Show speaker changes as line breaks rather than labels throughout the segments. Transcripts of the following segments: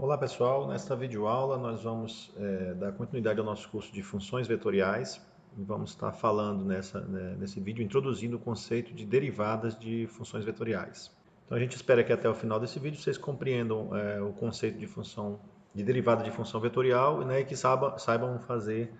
Olá pessoal, nesta videoaula nós vamos dar continuidade ao nosso curso de funções vetoriais e vamos estar falando nesse vídeo, introduzindo o conceito de derivadas de funções vetoriais. Então a gente espera que até o final desse vídeo vocês compreendam o conceito de derivada de função vetorial, né, e que saibam fazer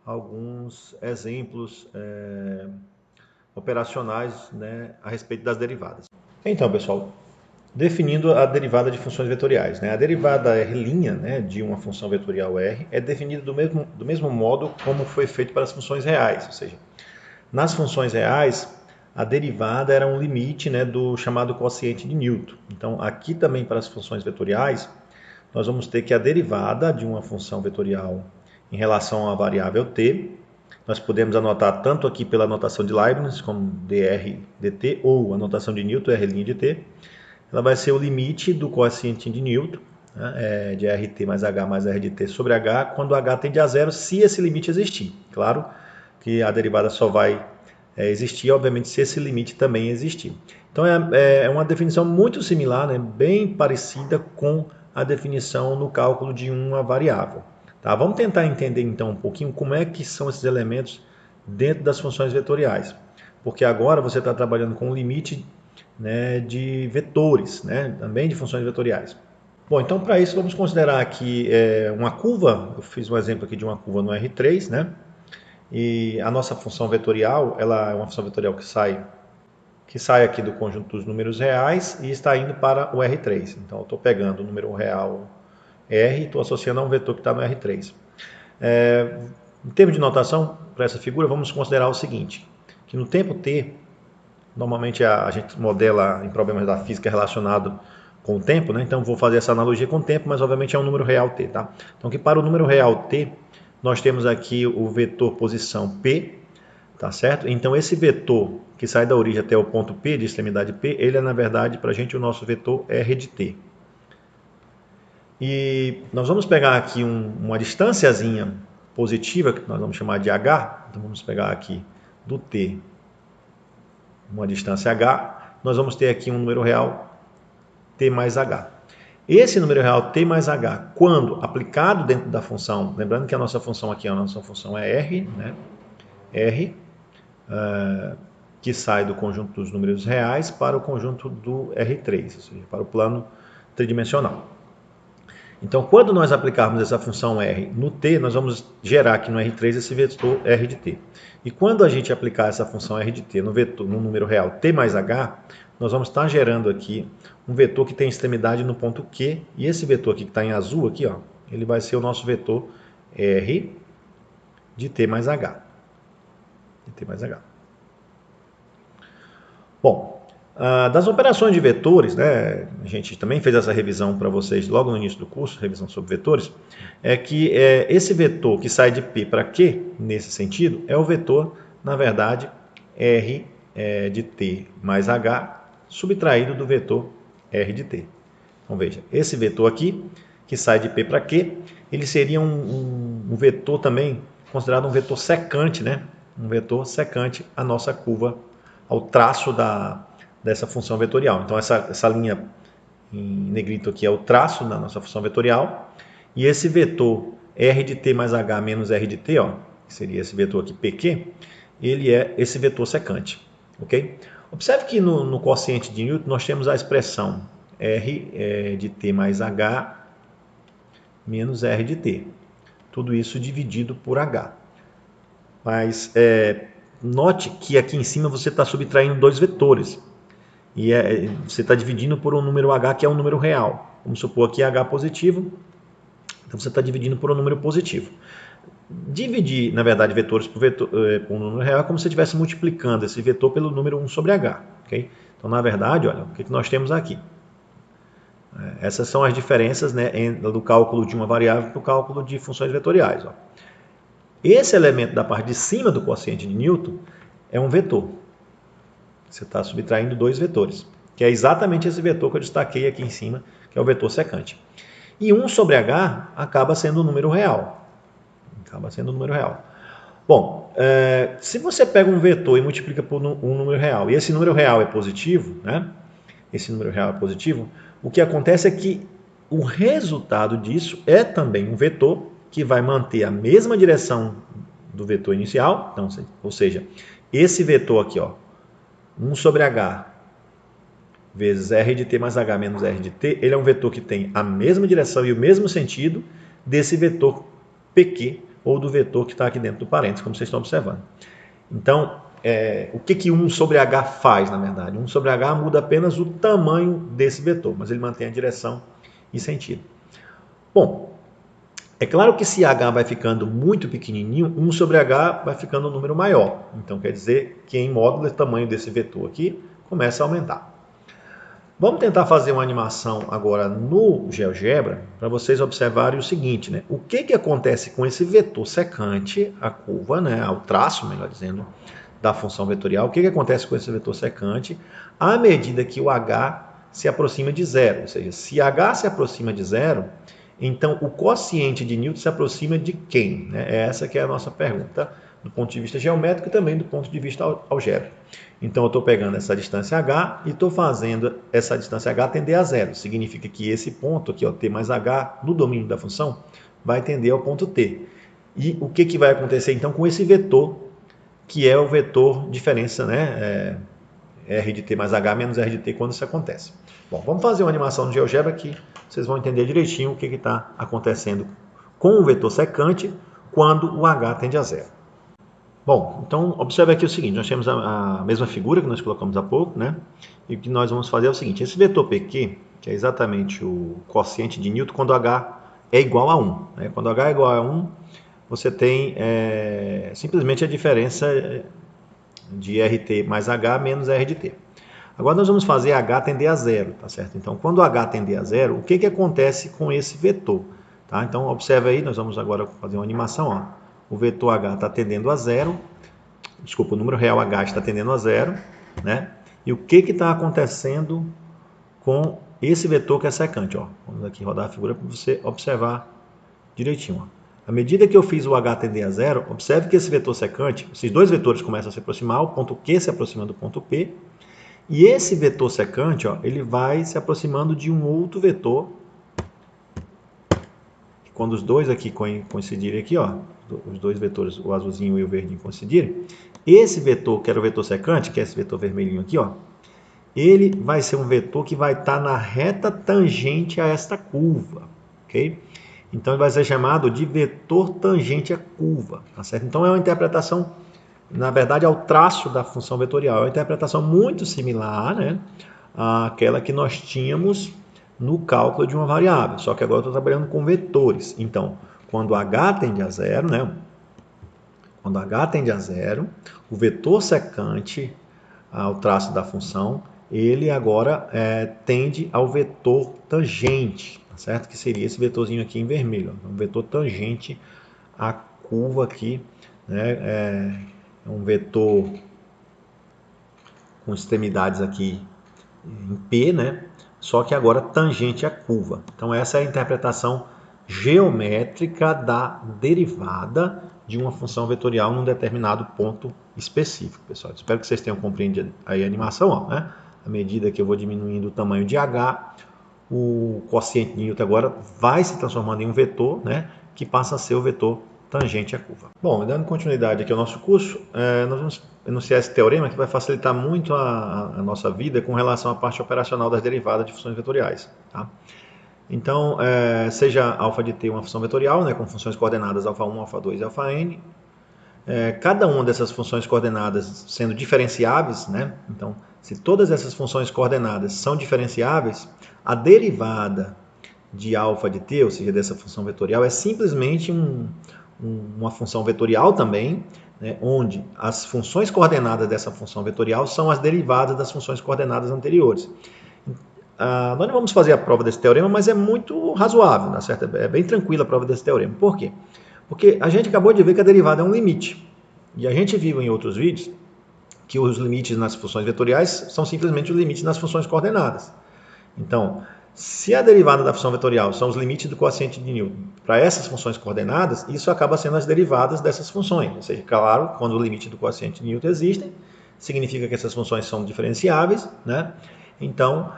alguns exemplos operacionais, né, a respeito das derivadas. Então pessoal, definindo a derivada de funções vetoriais, né? A derivada R', né, de uma função vetorial R é definida do mesmo modo como foi feito para as funções reais, ou seja, nas funções reais a derivada era um limite, né, do chamado quociente de Newton. Então aqui também para as funções vetoriais nós vamos ter que a derivada de uma função vetorial em relação à variável t, nós podemos anotar tanto aqui pela notação de Leibniz como dr dt ou a notação de Newton R' de t, ela vai ser o limite do quociente de Newton, né, de RT mais H mais R de T sobre H, quando H tende a zero, se esse limite existir. Claro que a derivada só vai existir, obviamente, se esse limite também existir. Então é uma definição muito similar, né, bem parecida com a definição no cálculo de uma variável. Tá? Vamos tentar entender então um pouquinho como é que são esses elementos dentro das funções vetoriais. Porque agora você está trabalhando com o limite, né, de vetores, né, também de funções vetoriais. Bom, então para isso vamos considerar aqui uma curva. Eu fiz um exemplo aqui de uma curva no R3, né? E a nossa função vetorial, ela é uma função vetorial que sai aqui do conjunto dos números reais e está indo para o R3. Então eu estou pegando o número real R e estou associando a um vetor que está no R3. Em termos de notação, para essa figura, vamos considerar o seguinte, que no tempo t, normalmente a gente modela em problemas da física relacionado com o tempo, né? Então vou fazer essa analogia com o tempo, mas obviamente é um número real t, tá? Então que para o número real t, nós temos aqui o vetor posição p, tá certo? Então esse vetor que sai da origem até o ponto P, de extremidade P, ele é na verdade para a gente o nosso vetor R de t. E nós vamos pegar aqui uma distânciazinha positiva, que nós vamos chamar de h, então vamos pegar aqui do t uma distância h, nós vamos ter aqui um número real t mais h. Esse número real t mais h, quando aplicado dentro da função, lembrando que a nossa função aqui, a nossa função é r, né? R, que sai do conjunto dos números reais para o conjunto do R3, ou seja, para o plano tridimensional. Então, quando nós aplicarmos essa função R no t, nós vamos gerar aqui no R3 esse vetor R de t. E quando a gente aplicar essa função R de t no número real t mais h, nós vamos estar gerando aqui um vetor que tem extremidade no ponto Q, e esse vetor aqui que está em azul, aqui, ó, ele vai ser o nosso vetor R de t mais h. De t mais h. Bom, das operações de vetores, né, a gente também fez essa revisão para vocês logo no início do curso, revisão sobre vetores, é que esse vetor que sai de P para Q, nesse sentido, é o vetor, na verdade, R de T mais H, subtraído do vetor R de T. Então veja, esse vetor aqui, que sai de P para Q, ele seria um vetor também, considerado um vetor secante, né? Um vetor secante à nossa curva, ao traço dessa função vetorial. Então essa linha em negrito aqui é o traço da nossa função vetorial, e esse vetor R de t mais h menos R de t, ó, que seria esse vetor aqui PQ, ele é esse vetor secante. Okay? Observe que no quociente de Newton nós temos a expressão R de t mais h menos R de t. Tudo isso dividido por h. Mas note que aqui em cima você está subtraindo dois vetores. E você está dividindo por um número h que é um número real. Vamos supor aqui h positivo. Então você está dividindo por um número positivo. Dividir, na verdade, vetores por um número real é como se você estivesse multiplicando esse vetor pelo número 1 sobre h. Okay? Então, na verdade, olha, o que nós temos aqui? Essas são as diferenças, né, do cálculo de uma variável para o cálculo de funções vetoriais. Ó. Esse elemento da parte de cima do quociente de Newton é um vetor. Você está subtraindo dois vetores, que é exatamente esse vetor que eu destaquei aqui em cima, que é o vetor secante. E 1 sobre h acaba sendo um número real. Acaba sendo um número real. Bom, se você pega um vetor e multiplica por um número real, e esse número real é positivo, né? Esse número real é positivo, o que acontece é que o resultado disso é também um vetor que vai manter a mesma direção do vetor inicial, então, ou seja, esse vetor aqui, ó, 1 sobre h vezes r de t mais h menos r de t, ele é um vetor que tem a mesma direção e o mesmo sentido desse vetor pq, ou do vetor que está aqui dentro do parênteses, como vocês estão observando. Então, o que 1 sobre h faz, na verdade? 1 sobre h muda apenas o tamanho desse vetor, mas ele mantém a direção e sentido. Bom, é claro que se h vai ficando muito pequenininho, 1 sobre h vai ficando um número maior. Então, quer dizer que em módulo o tamanho desse vetor aqui começa a aumentar. Vamos tentar fazer uma animação agora no GeoGebra para vocês observarem o seguinte, né? O que acontece com esse vetor secante, a curva, né? O traço, melhor dizendo, da função vetorial. O que acontece com esse vetor secante à medida que o h se aproxima de zero? Ou seja, se h se aproxima de zero, então o quociente de Newton se aproxima de quem? Né? Essa que é a nossa pergunta, do ponto de vista geométrico e também do ponto de vista algébrico. Então eu estou pegando essa distância h e estou fazendo essa distância h tender a zero. Significa que esse ponto aqui, ó, t mais h, no domínio da função, vai tender ao ponto t. E o que vai acontecer então com esse vetor, que é o vetor diferença, né? R de t mais h menos R de t quando isso acontece. Bom, vamos fazer uma animação no GeoGebra que vocês vão entender direitinho o que está acontecendo com o vetor secante quando o h tende a zero. Bom, então observe aqui o seguinte, nós temos a mesma figura que nós colocamos há pouco, né? E o que nós vamos fazer é o seguinte, esse vetor PQ, que é exatamente o quociente de Newton quando h é igual a 1. Né? Quando h é igual a 1, você tem simplesmente a diferença de RT mais h menos R de t. Agora nós vamos fazer h tender a zero, tá certo? Então, quando h tender a zero, o que acontece com esse vetor? Tá? Então, observe aí, nós vamos agora fazer uma animação, ó. O vetor h está tendendo a zero, desculpa, o número real h está tendendo a zero, né? E o que está acontecendo com esse vetor que é secante, ó? Vamos aqui rodar a figura para você observar direitinho, ó. À medida que eu fiz o h tender a zero, observe que esse vetor secante, esses dois vetores começam a se aproximar, o ponto Q se aproxima do ponto P, e esse vetor secante, ó, ele vai se aproximando de um outro vetor, quando os dois aqui coincidirem aqui, ó, os dois vetores, o azulzinho e o verdinho coincidirem, esse vetor, que era o vetor secante, que é esse vetor vermelhinho aqui, ó, ele vai ser um vetor que vai estar na reta tangente a esta curva, ok? Então, ele vai ser chamado de vetor tangente à curva, tá certo? Então, é uma interpretação, na verdade, ao traço da função vetorial. É uma interpretação muito similar, né, àquela que nós tínhamos no cálculo de uma variável, só que agora eu estou trabalhando com vetores. Então, quando h tende a zero, né, quando h tende a zero, o vetor secante, ao traço da função, ele agora tende ao vetor tangente, tá certo? Que seria esse vetorzinho aqui em vermelho, um vetor tangente à curva aqui, né? É um vetor com extremidades aqui em P, né? Só que agora tangente à curva. Então essa é a interpretação geométrica da derivada de uma função vetorial num determinado ponto específico, pessoal. Espero que vocês tenham compreendido aí a animação, ó, né? À medida que eu vou diminuindo o tamanho de h, o quociente de Newton agora vai se transformando em um vetor, né, que passa a ser o vetor tangente à curva. Bom, dando continuidade aqui ao nosso curso, nós vamos enunciar esse teorema que vai facilitar muito a nossa vida com relação à parte operacional das derivadas de funções vetoriais. Tá? Então, seja α de t uma função vetorial, né, com funções coordenadas α1, α2 e αn, cada uma dessas funções coordenadas sendo diferenciáveis, né? Então, se todas essas funções coordenadas são diferenciáveis, a derivada de α de t, ou seja, dessa função vetorial, é simplesmente uma função vetorial também, né? Onde as funções coordenadas dessa função vetorial são as derivadas das funções coordenadas anteriores. Nós não vamos fazer a prova desse teorema, mas é muito razoável, né? Certo? É bem tranquila a prova desse teorema. Por quê? Porque a gente acabou de ver que a derivada é um limite. E a gente viu em outros vídeos que os limites nas funções vetoriais são simplesmente os limites nas funções coordenadas. Então, se a derivada da função vetorial são os limites do quociente de Newton para essas funções coordenadas, isso acaba sendo as derivadas dessas funções. Ou seja, claro, quando o limite do quociente de Newton existem, significa que essas funções são diferenciáveis, né? Então,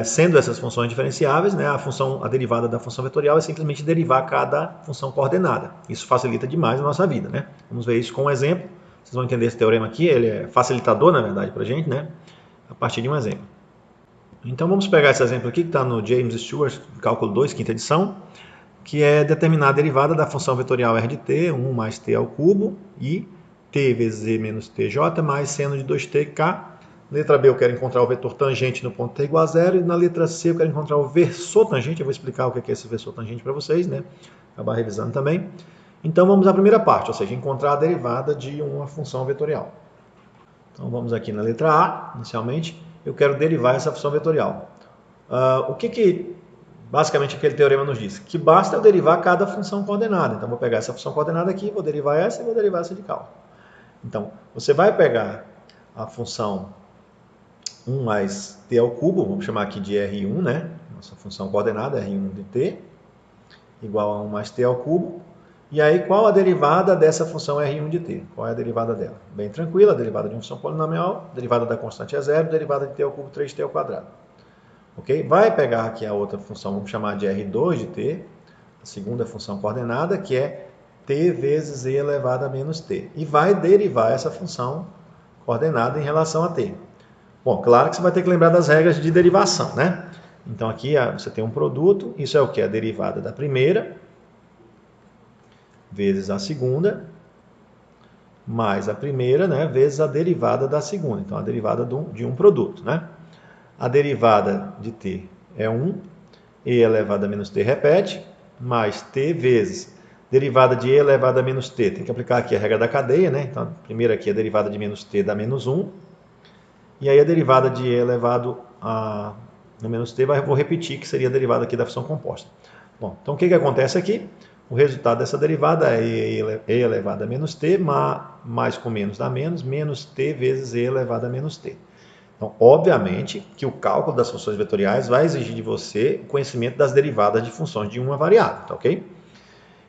sendo essas funções diferenciáveis, né, a derivada da função vetorial é simplesmente derivar cada função coordenada. Isso facilita demais a nossa vida, né? Vamos ver isso com um exemplo. Vocês vão entender esse teorema aqui, ele é facilitador, na verdade, para a gente, né? A partir de um exemplo. Então vamos pegar esse exemplo aqui, que está no James Stewart, cálculo 2, quinta edição, que é determinar a derivada da função vetorial r de t, 1 mais t ao cubo, e t vezes e menos tj mais seno de 2tk. Letra B, eu quero encontrar o vetor tangente no ponto t igual a zero. E na letra C, eu quero encontrar o versor tangente. Eu vou explicar o que é esse versor tangente para vocês, né? Acabar revisando também. Então, vamos à primeira parte, ou seja, encontrar a derivada de uma função vetorial. Então, vamos aqui na letra A, inicialmente. Eu quero derivar essa função vetorial. O que basicamente aquele teorema nos diz? Que basta eu derivar cada função coordenada. Então, vou pegar essa função coordenada aqui, vou derivar essa e vou derivar essa de cálculo. Então, você vai pegar a função 1 mais t ao cubo, vamos chamar aqui de R1, né? Nossa função coordenada, R1 de t, igual a 1 mais t ao cubo. E aí, qual a derivada dessa função R1 de t? Qual é a derivada dela? Bem tranquila, a derivada de uma função polinomial, derivada da constante é zero, derivada de t ao cubo 3t ao quadrado. Ok? Vai pegar aqui a outra função, vamos chamar de R2 de t, a segunda função coordenada, que é t vezes e elevado a menos t. E vai derivar essa função coordenada em relação a t. Bom, claro que você vai ter que lembrar das regras de derivação, né? Então aqui você tem um produto, isso é o que? A derivada da primeira, vezes a segunda, mais a primeira, né, vezes a derivada da segunda. Então a derivada de um produto, né? A derivada de t é 1, e elevado a menos t repete, mais t vezes derivada de e elevado a menos t. Tem que aplicar aqui a regra da cadeia, né? Então a primeira aqui, a derivada de menos t dá menos 1. E aí a derivada de e elevado a menos t, vou repetir, que seria a derivada aqui da função composta. Bom, então o que acontece aqui? O resultado dessa derivada é e elevado a menos t, mais com menos dá menos t vezes e elevado a menos t. Então, obviamente que o cálculo das funções vetoriais vai exigir de você o conhecimento das derivadas de funções de uma variável, tá ok?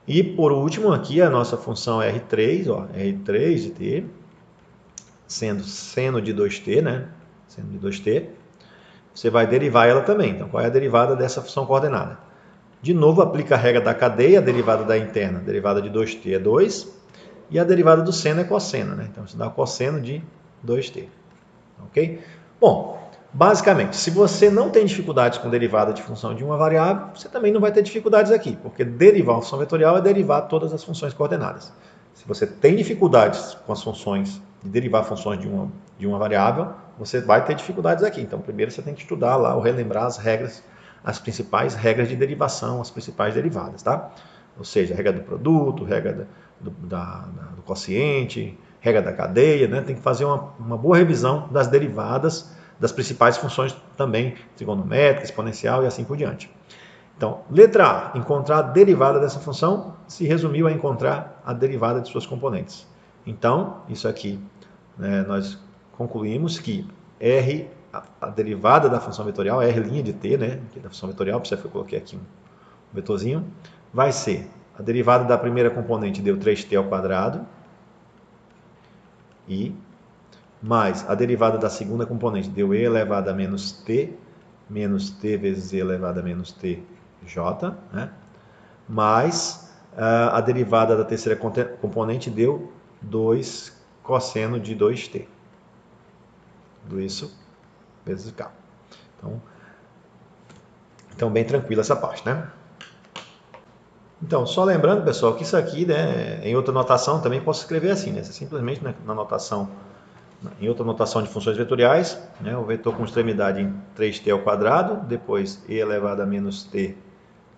E por último aqui a nossa função R3, ó, R3 de t, sendo seno de 2t, né? Seno de 2t, você vai derivar ela também. Então, qual é a derivada dessa função coordenada? De novo, aplica a regra da cadeia, a derivada da interna, a derivada de 2t é 2, e a derivada do seno é cosseno, né? Então, você dá cosseno de 2t. Ok? Bom, basicamente, se você não tem dificuldades com derivada de função de uma variável, você também não vai ter dificuldades aqui, porque derivar uma função vetorial é derivar todas as funções coordenadas. Se você tem dificuldades com as funções, de derivar funções de uma variável, você vai ter dificuldades aqui. Então, primeiro você tem que estudar lá, ou relembrar as regras, as principais regras de derivação, as principais derivadas, tá? Ou seja, a regra do produto, regra do quociente, regra da cadeia, né? Tem que fazer uma boa revisão das derivadas das principais funções também, trigonométrica, exponencial e assim por diante. Então, letra A, encontrar a derivada dessa função, se resumiu a encontrar a derivada de suas componentes. Então, isso aqui, né, nós concluímos que R, a derivada da função vetorial, R' de t, né, da função vetorial, por isso eu coloquei aqui um vetorzinho, vai ser a derivada da primeira componente deu 3t ao quadrado, e mais a derivada da segunda componente deu e elevado a menos t vezes e elevado a menos t j, né? Mais a derivada da terceira componente deu 2 cosseno de 2t. Tudo isso vezes k. Então bem tranquila essa parte, né? Então, só lembrando, pessoal, que isso aqui, né, em outra notação também posso escrever assim, né? Simplesmente, né, na notação, em outra notação de funções vetoriais, né, o vetor com extremidade em 3t ao quadrado, depois e elevado a menos t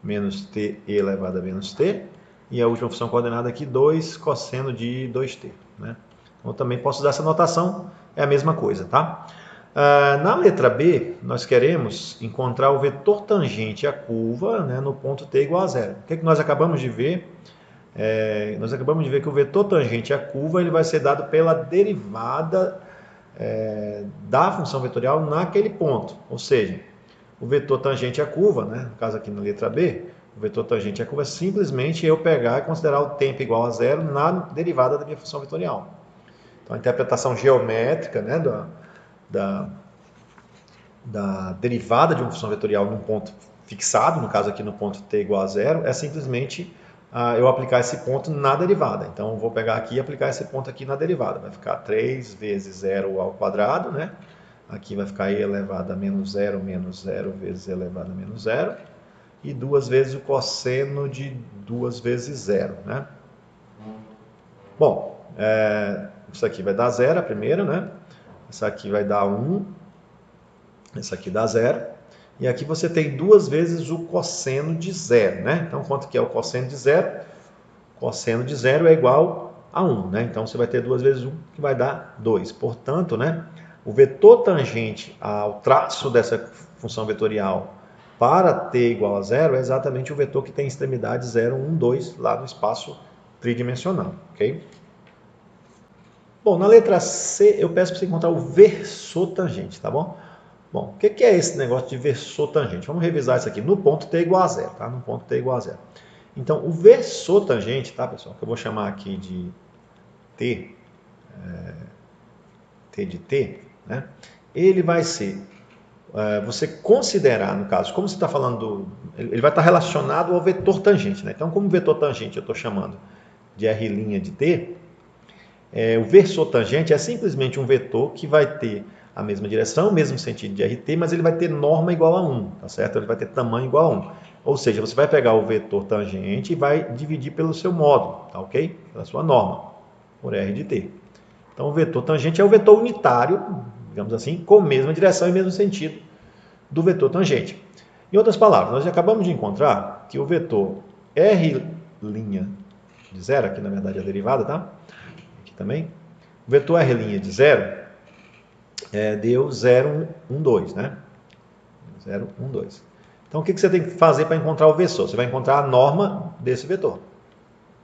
e elevado a menos t, e a última função coordenada aqui, 2 cosseno de 2t. Né? Então, eu também posso usar essa notação, é a mesma coisa, tá? Na letra B, nós queremos encontrar o vetor tangente à curva, né, no ponto t igual a zero. O que nós acabamos de ver? Nós acabamos de ver que o vetor tangente à curva ele vai ser dado pela derivada da função vetorial naquele ponto. Ou seja, o vetor tangente à curva, né, no caso aqui na letra B, o vetor tangente à curva é simplesmente eu pegar e considerar o tempo igual a zero na derivada da minha função vetorial. Então, a interpretação geométrica, né, da derivada de uma função vetorial num ponto fixado, no caso aqui no ponto t igual a zero, é simplesmente eu aplicar esse ponto na derivada. Então, eu vou pegar aqui e aplicar esse ponto aqui na derivada. Vai ficar 3 vezes 0 ao quadrado, né? Aqui vai ficar e elevado a menos 0 vezes e elevado a menos 0. E 2 vezes o cosseno de 2 vezes 0, né? Bom, isso aqui vai dar 0 a primeira, né? Isso aqui vai dar 1. Isso aqui dá 0. E aqui você tem 2 vezes o cosseno de 0, né? Então, quanto que é o cosseno de 0? Cosseno de 0 é igual a 1, né? Então, você vai ter 2 vezes 1, que vai dar 2. Portanto, né, o vetor tangente ao traço dessa função vetorial para t igual a 0 é exatamente o vetor que tem extremidade 0, 1, 2, lá no espaço tridimensional, ok? Bom, na letra C, eu peço para você encontrar o versor tangente, tá bom? Bom, o que é esse negócio de versor tangente? Vamos revisar isso aqui no ponto t igual a 0, tá? No ponto t igual a 0. Então, o versor tangente, tá, pessoal? Que eu vou chamar aqui de t, t de t, né? Ele vai ser, você considerar, no caso, como você está falando, ele vai estar relacionado ao vetor tangente, né? Então, como vetor tangente eu estou chamando de r' de t, o versor tangente é simplesmente um vetor que vai ter a mesma direção, o mesmo sentido de RT, mas ele vai ter norma igual a 1, tá certo? Ele vai ter tamanho igual a 1. Ou seja, você vai pegar o vetor tangente e vai dividir pelo seu módulo, tá ok? Pela sua norma, por R de t. Então, o vetor tangente é o vetor unitário, digamos assim, com a mesma direção e mesmo sentido do vetor tangente. Em outras palavras, nós já acabamos de encontrar que o vetor R' de 0, aqui na verdade é a derivada, tá? Aqui também. O vetor R' de 0 deu 0, 1, 2, né? 0, 1, 2. Então, o que você tem que fazer para encontrar o versor? Você vai encontrar a norma desse vetor.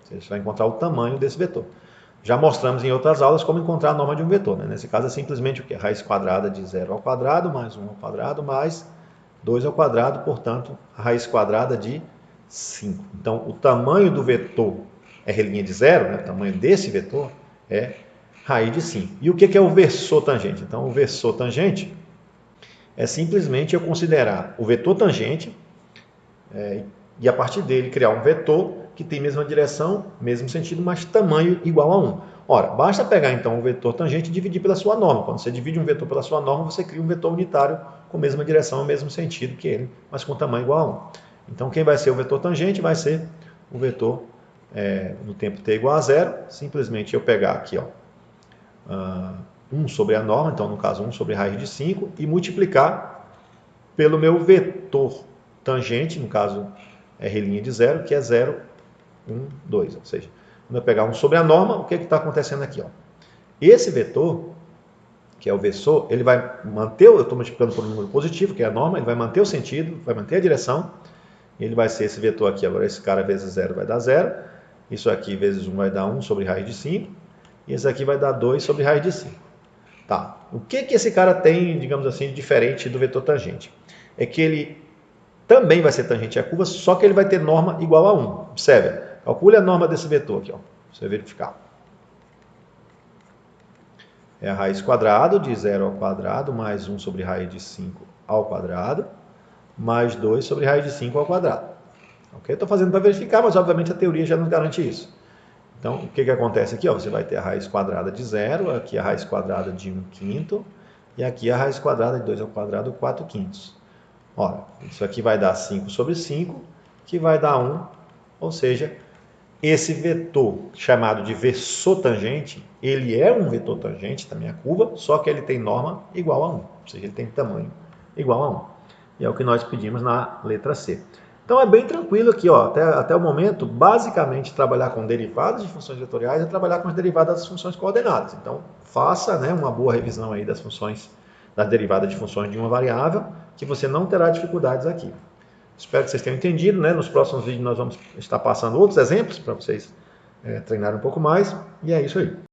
Você vai encontrar o tamanho desse vetor. Já mostramos em outras aulas como encontrar a norma de um vetor, né? Nesse caso é simplesmente o quê? Raiz quadrada de 0 ao quadrado, mais 1 ao quadrado, mais 2 ao quadrado, portanto, a raiz quadrada de 5. Então, o tamanho do vetor R' de 0, né? O tamanho desse vetor é raiz de 5. E o que é o versor tangente? Então, o versor tangente é simplesmente eu considerar o vetor tangente e a partir dele criar um vetor que tem mesma direção, mesmo sentido, mas tamanho igual a 1. Ora, basta pegar então o vetor tangente e dividir pela sua norma. Quando você divide um vetor pela sua norma, você cria um vetor unitário com a mesma direção, mesmo sentido que ele, mas com tamanho igual a 1. Então, quem vai ser o vetor tangente vai ser o vetor no tempo t igual a 0. Simplesmente eu pegar aqui, ó, 1 sobre a norma, então no caso 1 sobre raiz de 5, e multiplicar pelo meu vetor tangente, no caso R' de 0, que é 0, 1, 2. Ou seja, quando eu pegar 1 sobre a norma, o que está acontecendo aqui? Ó? Esse vetor, que é o versor, ele vai manter, eu estou multiplicando por um número positivo, que é a norma, ele vai manter o sentido, vai manter a direção, ele vai ser esse vetor aqui, agora esse cara vezes 0 vai dar 0, isso aqui vezes 1 vai dar 1 sobre raiz de 5, e esse aqui vai dar 2 sobre raiz de 5. Tá. O que esse cara tem, digamos assim, diferente do vetor tangente? É que ele também vai ser tangente à curva, só que ele vai ter norma igual a 1. Observe, calcule a norma desse vetor aqui, ó, para você verificar. É a raiz quadrada de 0 ao quadrado, mais 1 sobre raiz de 5 ao quadrado, mais 2 sobre raiz de 5 ao quadrado. Ok? Estou fazendo para verificar, mas obviamente a teoria já nos garante isso. Então, o que acontece aqui? Ó, você vai ter a raiz quadrada de 0, aqui a raiz quadrada de 1/5, e aqui a raiz quadrada de 2 ao quadrado, 4/5. Olha, isso aqui vai dar 5 sobre 5, que vai dar 1, ou seja, esse vetor chamado de versor tangente, ele é um vetor tangente da minha curva, só que ele tem norma igual a 1, ou seja, ele tem tamanho igual a 1. E é o que nós pedimos na letra C. Então é bem tranquilo aqui, ó, até o momento, basicamente trabalhar com derivadas de funções vetoriais é trabalhar com as derivadas das funções coordenadas. Então faça, né, uma boa revisão aí das funções, das derivadas de funções de uma variável, que você não terá dificuldades aqui. Espero que vocês tenham entendido, né? Nos próximos vídeos nós vamos estar passando outros exemplos para vocês treinarem um pouco mais, e é isso aí.